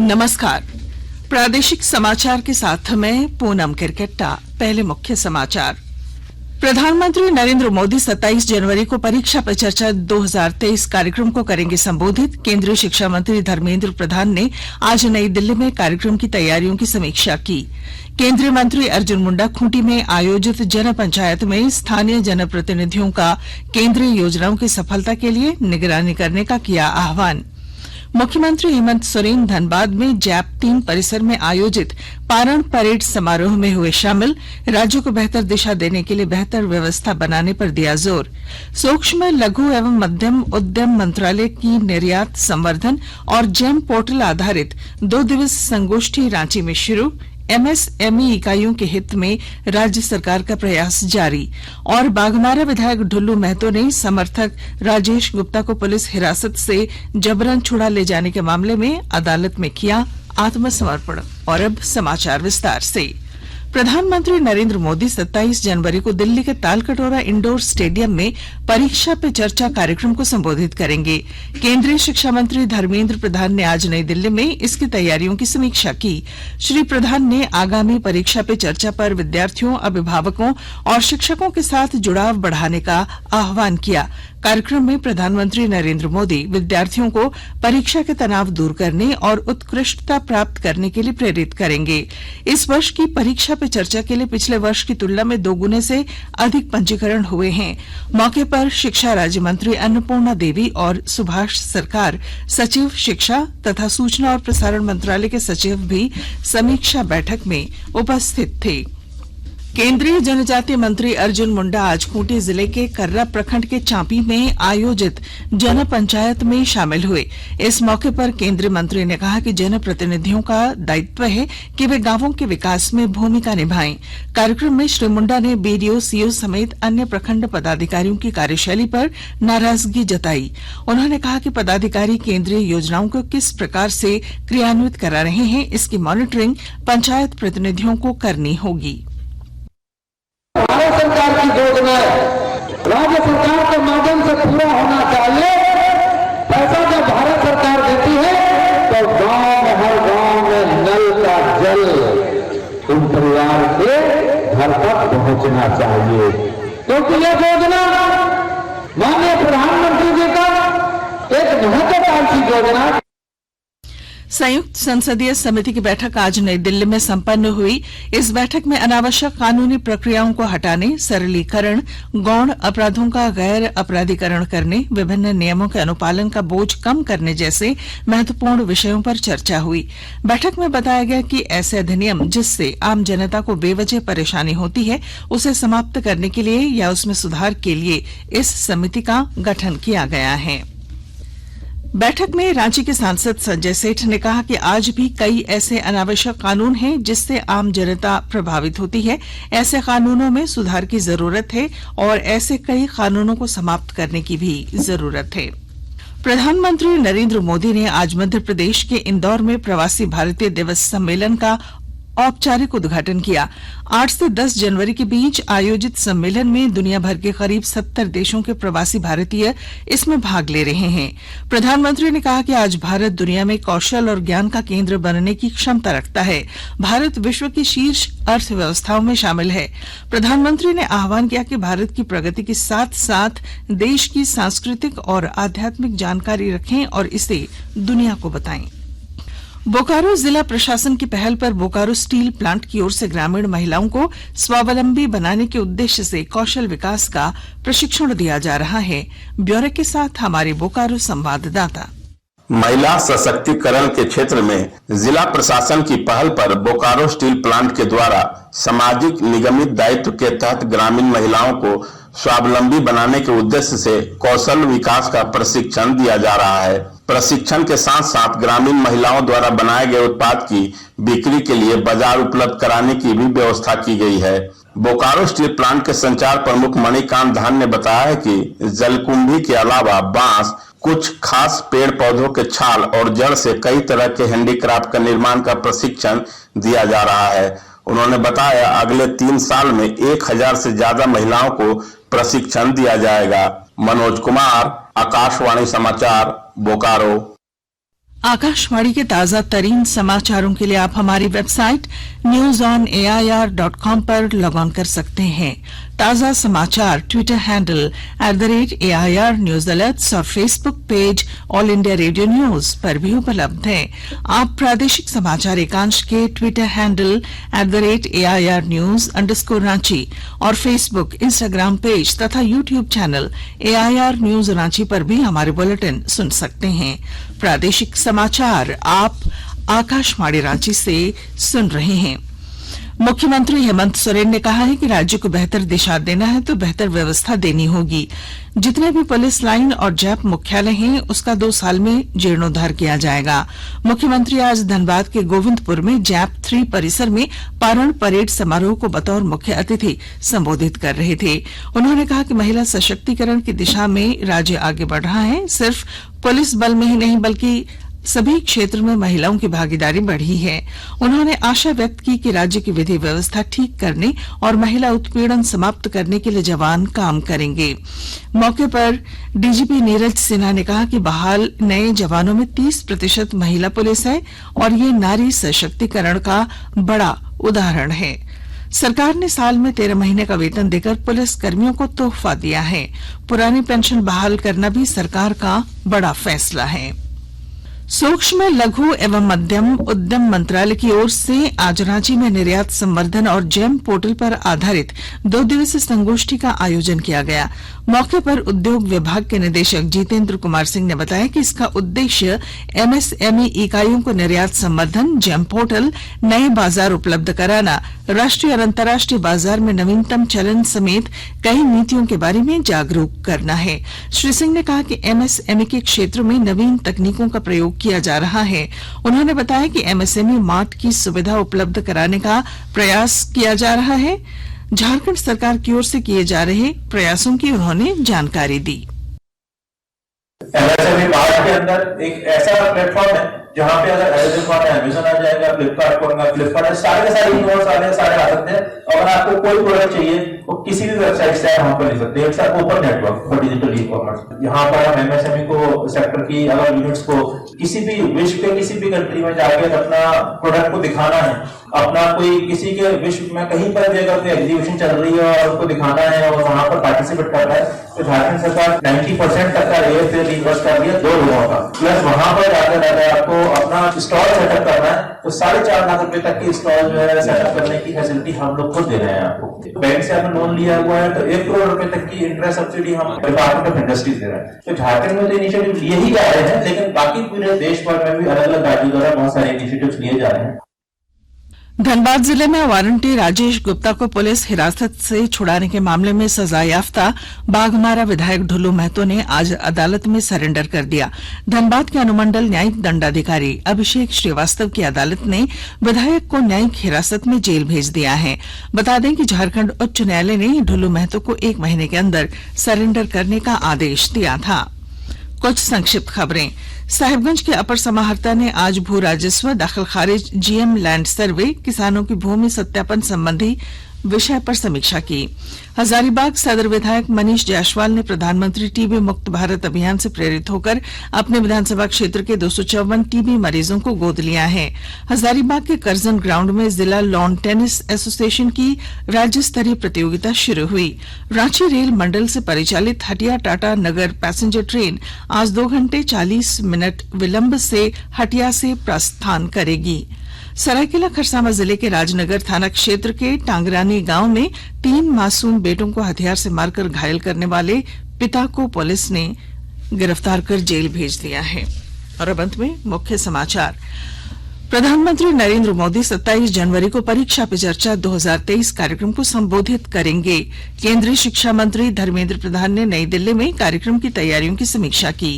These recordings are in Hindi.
नमस्कार। प्रादेशिक समाचार के साथ मैं पूनम किरकेट्टा। पहले मुख्य समाचार। प्रधानमंत्री नरेंद्र मोदी 27 जनवरी को परीक्षा पे चर्चा 2023 कार्यक्रम को करेंगे संबोधित। केंद्रीय शिक्षा मंत्री धर्मेंद्र प्रधान ने आज नई दिल्ली में कार्यक्रम की तैयारियों की समीक्षा की। केंद्रीय मंत्री अर्जुन मुंडा खूंटी में आयोजित जन पंचायत में स्थानीय जनप्रतिनिधियों का केंद्रीय योजनाओं की सफलता के लिए निगरानी करने का किया आह्वान। मुख्यमंत्री हेमंत सोरेन धनबाद में जैप 3 परिसर में आयोजित पारण परेड समारोह में हुए शामिल। राज्यों को बेहतर दिशा देने के लिए बेहतर व्यवस्था बनाने पर दिया जोर। सूक्ष्म लघु एवं मध्यम उद्यम मंत्रालय की निर्यात संवर्धन और जेम पोर्टल आधारित 2 दिवसीय संगोष्ठी रांची में शुरू। एमएसएमई इकाइयों के हित में राज्य सरकार का प्रयास जारी। और बाघमारा विधायक ढुल्लू महतो ने समर्थक राजेश गुप्ता को पुलिस हिरासत से जबरन छुड़ा ले जाने के मामले में अदालत में किया आत्मसमर्पण। और अब समाचार विस्तार से। प्रधानमंत्री नरेंद्र मोदी 27 जनवरी को दिल्ली के तालकटोरा इंडोर स्टेडियम में परीक्षा पे चर्चा कार्यक्रम को संबोधित करेंगे। केंद्रीय शिक्षा मंत्री धर्मेंद्र प्रधान ने आज नई दिल्ली में इसकी तैयारियों की समीक्षा की। श्री प्रधान ने आगामी परीक्षा पे चर्चा पर विद्यार्थियों, अभिभावकों और शिक्षकों के साथ जुड़ाव बढ़ाने का आह्वान किया। कार्यक्रम में प्रधानमंत्री नरेंद्र मोदी विद्यार्थियों को परीक्षा के तनाव दूर करने और उत्कृष्टता प्राप्त करने के लिए प्रेरित करेंगे। इस वर्ष की परीक्षा पे चर्चा के लिए पिछले वर्ष की तुलना में 2 गुने से अधिक पंजीकरण हुए हैं। मौके पर शिक्षा राज्य मंत्री अन्नपूर्णा देवी और सुभाष सरकार, सचिव शिक्षा तथा सूचना और प्रसारण मंत्रालय के सचिव भी समीक्षा बैठक में उपस्थित थे। केंद्रीय जनजातीय मंत्री अर्जुन मुंडा आज खूंटी जिले के कर्रा प्रखंड के चांपी में आयोजित जन पंचायत में शामिल हुए। इस मौके पर केंद्रीय मंत्री ने कहा कि जनप्रतिनिधियों का दायित्व है कि वे गांवों के विकास में भूमिका निभाएं। कार्यक्रम में श्री मुंडा ने बीडीओ, सीओ समेत अन्य प्रखंड पदाधिकारियों की कार्यशैली पर नाराजगी जताई। उन्होंने कहा कि पदाधिकारी केंद्रीय योजनाओं को किस प्रकार से क्रियान्वित करा रहे हैं, इसकी मॉनिटरिंग पंचायत प्रतिनिधियों को करनी होगी। भारत सरकार की योजना राज्य सरकार के माध्यम से पूरा होना चाहिए। पैसा जब भारत सरकार देती है तो गांव में, हर गांव में नल का जल उन परिवार के घर तक पहुंचना चाहिए, क्योंकि यह योजना माननीय प्रधानमंत्री जी का एक महत्वाकांक्षी योजना। संयुक्त संसदीय समिति की बैठक आज नई दिल्ली में संपन्न हुई। इस बैठक में अनावश्यक कानूनी प्रक्रियाओं को हटाने, सरलीकरण, गौण अपराधों का गैर अपराधीकरण करने, विभिन्न नियमों के अनुपालन का बोझ कम करने जैसे महत्वपूर्ण विषयों पर चर्चा हुई। बैठक में बताया गया कि ऐसे अधिनियम जिससे आम जनता को बेवजह परेशानी होती है, उसे समाप्त करने के लिए या उसमें सुधार के लिए इस समिति का गठन किया गया है। बैठक में रांची के सांसद संजय सेठ ने कहा कि आज भी कई ऐसे अनावश्यक कानून हैं जिससे आम जनता प्रभावित होती है। ऐसे कानूनों में सुधार की जरूरत है और ऐसे कई कानूनों को समाप्त करने की भी जरूरत है। प्रधानमंत्री नरेंद्र मोदी ने आज मध्य प्रदेश के इंदौर में प्रवासी भारतीय दिवस सम्मेलन का औपचारिक उद्घाटन किया। 8 से 10 जनवरी के बीच आयोजित सम्मेलन में दुनिया भर के करीब 70 देशों के प्रवासी भारतीय इसमें भाग ले रहे हैं। प्रधानमंत्री ने कहा कि आज भारत दुनिया में कौशल और ज्ञान का केंद्र बनने की क्षमता रखता है। भारत विश्व की शीर्ष अर्थव्यवस्थाओं में शामिल है। प्रधानमंत्री ने आह्वान किया कि भारत की प्रगति के साथ साथ देश की सांस्कृतिक और आध्यात्मिक जानकारी रखें और इसे दुनिया को बताएं। बोकारो जिला प्रशासन की पहल पर बोकारो स्टील प्लांट की ओर से ग्रामीण महिलाओं को स्वावलंबी बनाने के उद्देश्य से कौशल विकास का प्रशिक्षण दिया जा रहा है। ब्यौरे के साथ हमारे बोकारो संवाददाता। महिला सशक्तिकरण के क्षेत्र में जिला प्रशासन की पहल पर बोकारो स्टील प्लांट के द्वारा सामाजिक निगमित दायित्व के तहत ग्रामीण महिलाओं को स्वावलंबी बनाने के उद्देश्य से कौशल विकास का प्रशिक्षण दिया जा रहा है। प्रशिक्षण के साथ साथ ग्रामीण महिलाओं द्वारा बनाए गए उत्पाद की बिक्री के लिए बाजार उपलब्ध कराने की भी व्यवस्था की गई है। बोकारो स्टील प्लांट के संचार प्रमुख मणिकांत धान ने बताया है कि जलकुंभी के अलावा बांस, कुछ खास पेड़ पौधों के छाल और जड़ से कई तरह के हैंडीक्राफ्ट का निर्माण का प्रशिक्षण दिया जा रहा है। उन्होंने बताया अगले 3 साल में 1000 से ज्यादा महिलाओं को प्रशिक्षण दिया जाएगा। मनोज कुमार, आकाशवाणी समाचार, बोकारो। आकाशवाणी के ताजा तरीन समाचारों के लिए आप हमारी वेबसाइट newsonair.com पर लॉग ऑन कर सकते हैं। ताजा समाचार Twitter handle @AIR news alerts और Facebook page All India Radio news पर भी उपलब्ध है। आप प्रादेशिक समाचार एकांश के ट्विटर हैंडल @AIR न्यूज _ और फेसबुक, इंस्टाग्राम पेज तथा YouTube channel AIR news Ranchi पर भी हमारे बुलेटिन सुन सकते हैं। प्रादेशिक समाचार आप आकाशवाणी रांची से सुन रहे हैं। मुख्यमंत्री हेमंत सोरेन ने कहा है कि राज्य को बेहतर दिशा देना है तो बेहतर व्यवस्था देनी होगी। जितने भी पुलिस लाइन और जैप मुख्यालय हैं उसका 2 साल में जीर्णोद्धार किया जाएगा। मुख्यमंत्री आज धनबाद के गोविंदपुर में जैप 3 परिसर में पारण परेड समारोह को बतौर मुख्य अतिथि संबोधित कर रहे थे। उन्होंने कहा कि महिला सशक्तिकरण की दिशा में राज्य आगे बढ़ रहा है। सिर्फ पुलिस बल में ही नहीं बल्कि सभी क्षेत्र में महिलाओं की भागीदारी बढ़ी है। उन्होंने आशा व्यक्त की कि राज्य की विधि व्यवस्था ठीक करने और महिला उत्पीड़न समाप्त करने के लिए जवान काम करेंगे। मौके पर डीजीपी नीरज सिन्हा ने कहा कि बहाल नए जवानों में 30% महिला पुलिस है और ये नारी सशक्तिकरण का बड़ा उदाहरण है। सरकार ने साल में 13 महीने का वेतन देकर पुलिस कर्मियों को तोहफा दिया है। पुरानी पेंशन बहाल करना भी सरकार का बड़ा फैसला है। सूक्ष्म, लघु एवं मध्यम उद्यम मंत्रालय की ओर से आज रांची में निर्यात संवर्धन और जेम पोर्टल पर आधारित 2 दिवसीय संगोष्ठी का आयोजन किया गया। मौके पर उद्योग विभाग के निदेशक जितेंद्र कुमार सिंह ने बताया कि इसका उद्देश्य MSME इकाइयों को निर्यात संवर्धन, जेम पोर्टल, नए बाजार उपलब्ध कराना, राष्ट्रीय और अंतर्राष्ट्रीय बाजार में नवीनतम चलन समेत कई नीतियों के बारे में जागरूक करना है। श्री सिंह ने कहा कि MSME के क्षेत्र में नवीन तकनीकों का प्रयोग किया जा रहा है। उन्होंने बताया कि MSME मार्ट की सुविधा उपलब्ध कराने का प्रयास किया जा रहा है। झारखंड सरकार की ओर से किए जा रहे प्रयासों की उन्होंने जानकारी दी। MSME मार्ट के अंदर एक ऐसा प्लेटफॉर्म है जहाँ पे अगर अमेज़न आ जाएगा, फ्लिपकार्ट सारे आ सकते हैं। अगर आपको कोई प्रोडक्ट चाहिए वो किसी भी वेबसाइट से आप वहां पर ले सकते हैं। It's open network for digital e commerce. यहाँ पर हम MSME को सेक्टर की अगर यूनिट्स को किसी भी विश्व के किसी भी कंट्री में जाकर अपना प्रोडक्ट को दिखाना है, अपना कोई किसी के विश्व में कहीं पर भी अगर कोई एग्जीबिशन चल रही है और उसको दिखाना है और वहां पर पार्टिसिपेट करना है तो झारखंड सरकार 90% तक का एयर फेयर रिइंबर्स कर दिया 2 लोगों का। प्लस वहां पर जाकर आपको अपना स्टॉल सेटअप करना है तो 4.5 लाख रुपए तक की स्टॉल जो है सेटअप करने की फैसिलिटी हम लोग खुद दे रहे हैं आपको। बैंक से आपने लोन लिया हुआ है तो 1 करोड़ रुपए तक की इंटरेस्ट सब्सिडी हम डिपार्टमेंट ऑफ इंडस्ट्रीज दे रहे हैं। तो झारखंड में तो इनिशिएटिव लिए ही जा रहे हैं, लेकिन बाकी पूरे देश भर में भी अलग अलग राज्यों द्वारा बहुत सारे इनिशिएटिव्स लिए जा रहे हैं। धनबाद जिले में वारंटी राजेश गुप्ता को पुलिस हिरासत से छुड़ाने के मामले में सजायाफ्ता बाघमारा विधायक ढुल्लू महतो ने आज अदालत में सरेंडर कर दिया। धनबाद के अनुमंडल न्यायिक दंडाधिकारी अभिषेक श्रीवास्तव की अदालत ने विधायक को न्यायिक हिरासत में जेल भेज दिया है। बता दें कि झारखंड उच्च न्यायालय ने ढुल्लू महतो को 1 महीने के अंदर सरेंडर करने का आदेश दिया था। कुछ संक्षिप्त खबरें। साहिबगंज के अपर समाहर्ता ने आज भू राजस्व, दाखिल खारिज, GM लैंड सर्वे, किसानों की भूमि सत्यापन संबंधी विषय पर समीक्षा की। हजारीबाग सदर विधायक मनीष जायसवाल ने प्रधानमंत्री टीबी मुक्त भारत अभियान से प्रेरित होकर अपने विधानसभा क्षेत्र के 254 टीबी मरीजों को गोद लिया है। हजारीबाग के करजन ग्राउंड में जिला लॉन टेनिस एसोसिएशन की राज्य स्तरीय प्रतियोगिता शुरू हुई। रांची रेल मंडल से परिचालित हटिया टाटा नगर पैसेंजर ट्रेन आज 2 घंटे 40 मिनट विलंब से हटिया से प्रस्थान करेगी। सरायकेला खरसावां जिले के राजनगर थाना क्षेत्र के टांगरानी गांव में 3 मासूम बेटों को हथियार से मारकर घायल करने वाले पिता को पुलिस ने गिरफ्तार कर जेल भेज दिया है। और अब अंत में मुख्य समाचार। प्रधानमंत्री नरेंद्र मोदी 27 जनवरी को परीक्षा पे चर्चा 2023 कार्यक्रम को संबोधित करेंगे। केंद्रीय शिक्षा मंत्री धर्मेंद्र प्रधान ने नई दिल्ली में कार्यक्रम की तैयारियों की समीक्षा की।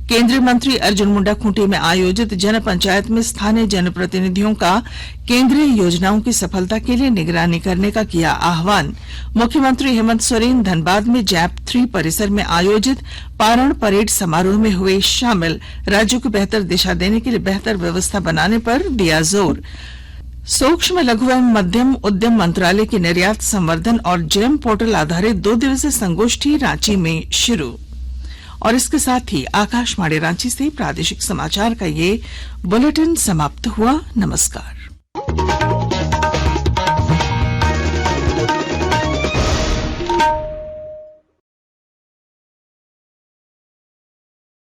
केंद्रीय मंत्री अर्जुन मुंडा खूंटी में आयोजित जन पंचायत में स्थानीय जनप्रतिनिधियों का केंद्रीय योजनाओं की सफलता के लिए निगरानी करने का किया आह्वान। मुख्यमंत्री हेमंत सोरेन धनबाद में जैप 3 परिसर में आयोजित पारण परेड समारोह में हुए शामिल। राज्यों को बेहतर दिशा देने के लिए बेहतर व्यवस्था बनाने पर दिया जोर। सूक्ष्म, लघु एवं मध्यम उद्यम मंत्रालय की निर्यात संवर्धन और जेम पोर्टल आधारित 2 दिवसीय संगोष्ठी रांची में शुरू। और इसके साथ ही आकाशवाणी रांची से प्रादेशिक समाचार का ये बुलेटिन समाप्त हुआ। नमस्कार।